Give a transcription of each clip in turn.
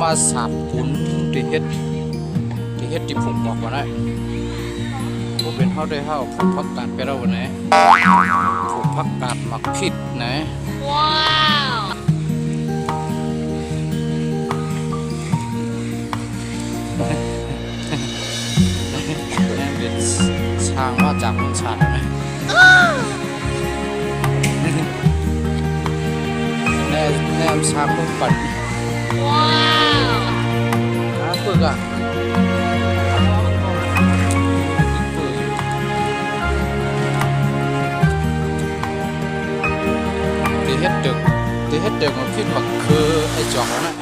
มาสาบปุ้นที่เฮ็ดที่ผมบอกว่าได้ผมเป็นเขาได้เข้าผมพักการไปเราวันไหนผมพักการหมักผิดนะว้าวแม่เป็นช้างว่าจากเมืองชาติไหมแนมช้างเมืองปัดว้าวนะฝึกอ่ะที่เฮ็ดดึกมาพิมพ์บักคือไอ้จอกนะ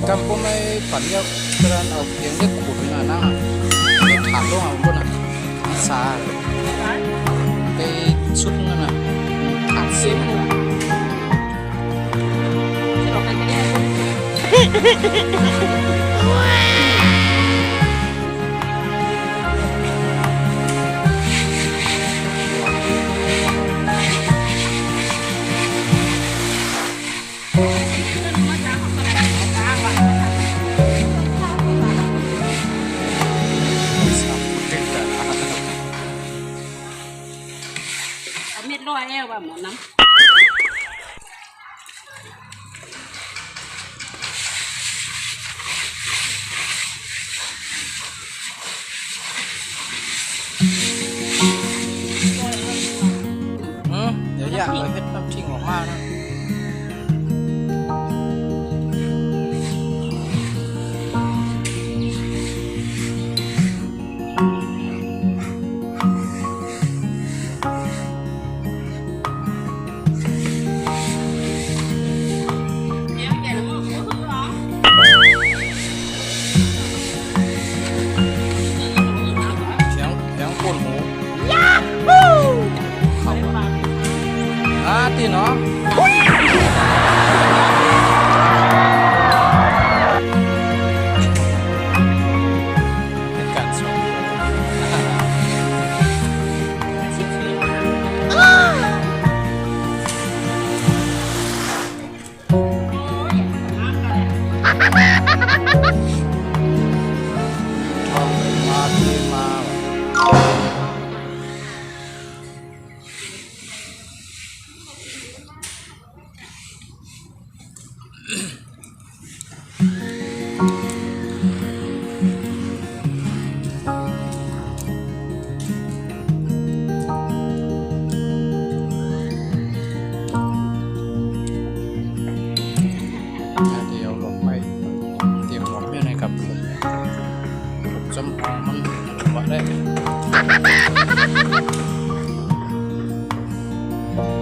กำปงในฝันเยอะกระดานเอาเพียงเล็กขุดหน้านั่งถามลงเอาบนอ่ะซาไปชุดนั่นน่ะถามซิมเม็ดร้อยแอลว่าหมอน้ำ